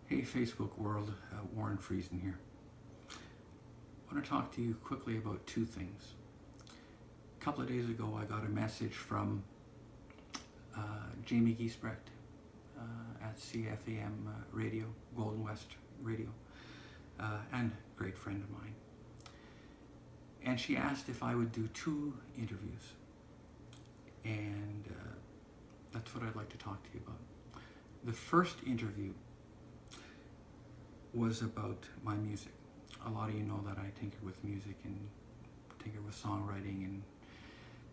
Hey Facebook world, Warren Friesen here. I want to talk to you quickly about two things. A couple of days ago I got a message from Jamie Giesbrecht at CFAM Radio, Golden West Radio, and a great friend of mine. And she asked if I would do two interviews. And that's what I'd like to talk to you about. The first interview was about my music. A lot of you know that I tinker with music and tinker with songwriting and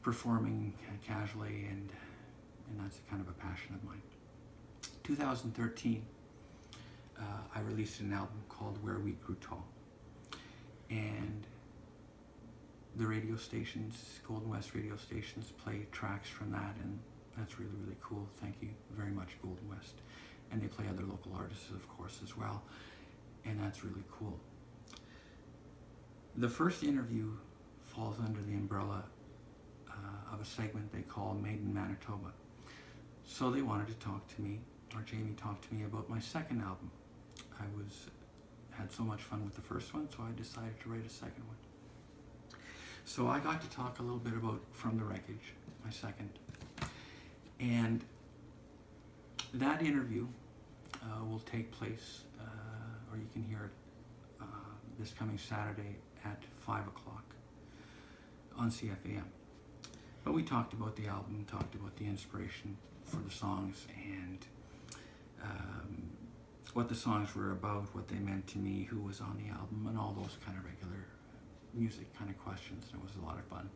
performing casually, and that's kind of a passion of mine. 2013, I released an album called Where We Grew Tall, and the radio stations, Golden West radio stations, play tracks from that, and that's really, really cool. Thank you very much, Golden West. And they play other local artists, of course, as well, and that's really cool. The first interview falls under the umbrella of a segment they call Made in Manitoba. So they wanted to talk to me, or Jamie talked to me about my second album. I had so much fun with the first one, so I decided to write a second one. So I got to talk a little bit about From the Wreckage, my second. And that interview will take place, or you can hear it this coming Saturday at 5 o'clock on CFAM. But we talked about the album, talked about the inspiration for the songs, and what the songs were about, what they meant to me, who was on the album, and all those kind of regular music kind of questions. And it was a lot of fun.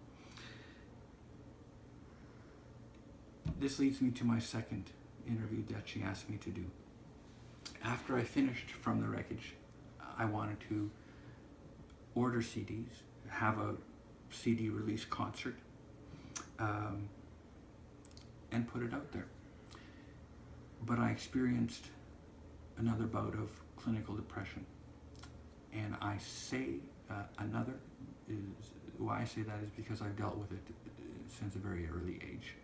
This leads me to my second interview that she asked me to do. After I finished From the Wreckage, I wanted to order CDs, have a CD release concert, and put it out there. But I experienced another bout of clinical depression. And I say why I say that is because I've dealt with it since a very early age.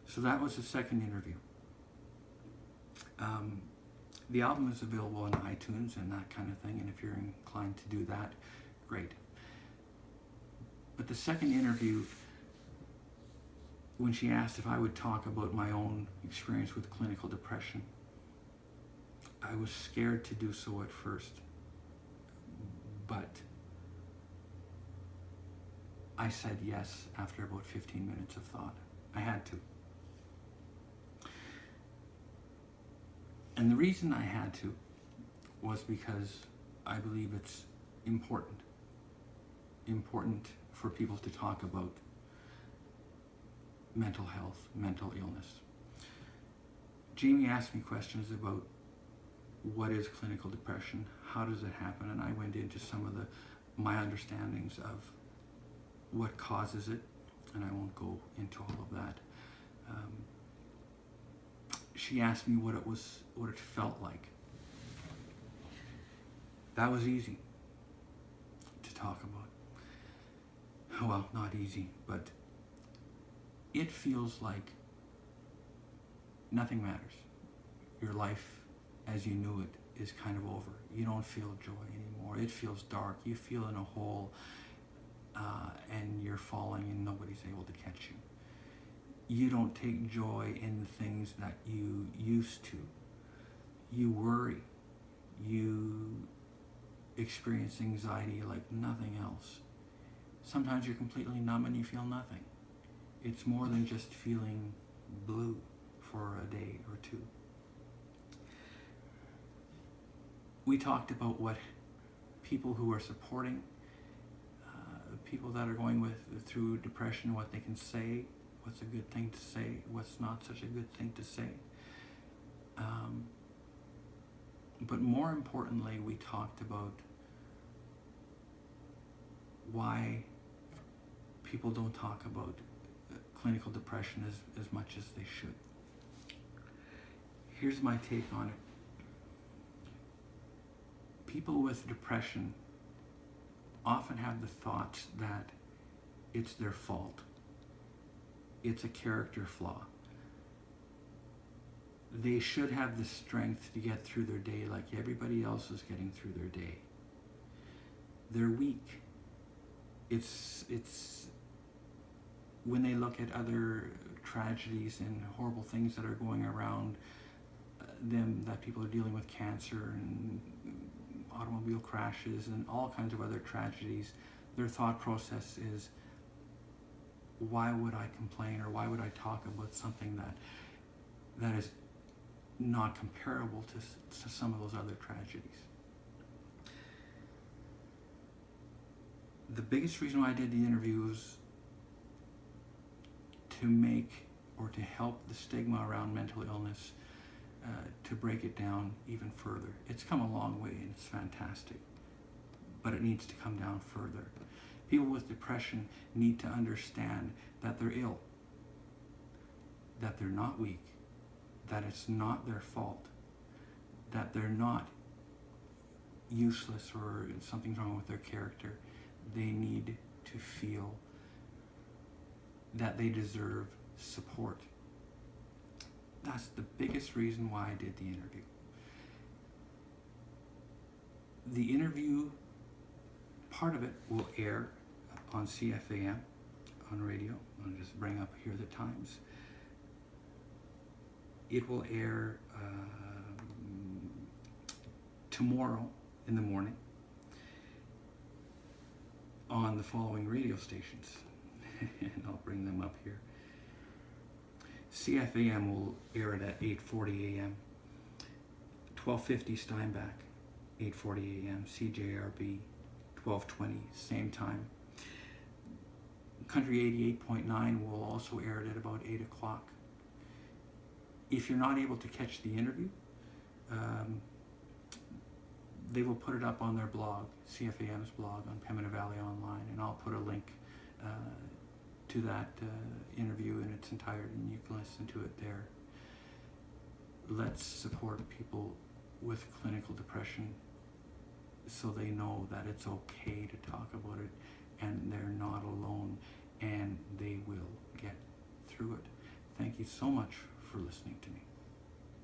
So that was the second interview. The album is available on iTunes and that kind of thing, and if you're inclined to do that, great. But the second interview, when she asked if I would talk about my own experience with clinical depression, I was scared to do so at first, but I said yes after about 15 minutes of thought. I had to. And the reason I had to was because I believe it's important for people to talk about mental health, mental illness. Jamie asked me questions about what is clinical depression, how does it happen, and I went into some of my understandings of what causes it, and I won't go into all of that. She asked me what it felt like. That was easy to talk about. Well, not easy, but it feels like nothing matters. Your life as you knew it is kind of over. You don't feel joy anymore. It feels dark. You feel in a hole, and you're falling and nobody's able to catch you. You don't take joy in the things that you used to. You worry. You experience anxiety like nothing else. Sometimes you're completely numb and you feel nothing. It's more than just feeling blue for a day or two. We talked about what people who are supporting people that are going through depression, what they can say, what's a good thing to say, what's not such a good thing to say. But more importantly, we talked about why people don't talk about clinical depression as much as they should. Here's my take on it. People with depression often have the thoughts that it's their fault. It's a character flaw. they should have the strength to get through their day like everybody else is getting through their day. They're weak. It's when they look at other tragedies and horrible things that are going around them, that people are dealing with cancer and automobile crashes and all kinds of other tragedies, their thought process is, why would I complain, or why would I talk about something that is not comparable to some of those other tragedies? The biggest reason why I did the interview was to make, or to help the stigma around mental illness, to break it down even further. It's come a long way and it's fantastic, but it needs to come down further. People with depression need to understand that they're ill, that they're not weak, that it's not their fault, that they're not useless or something's wrong with their character. They need to feel that they deserve support. That's the biggest reason why I did the interview. The interview, part of it will air on CFAM on radio. I'll just bring up here the times. It will air tomorrow in the morning on the following radio stations. And I'll bring them up here. CFAM will air it at 8:40 a.m. 1250 Steinbach, 8:40 a.m. CJRB, 1220, same time. Country 88.9 will also air it at about 8 o'clock. If you're not able to catch the interview, they will put it up on their blog, CFAM's blog on Pembina Valley Online, and I'll put a link to that interview in its entirety, and you can listen to it there. Let's support people with clinical depression so they know that it's okay to talk about it and they're not alone and they will get through it. Thank you so much for listening to me.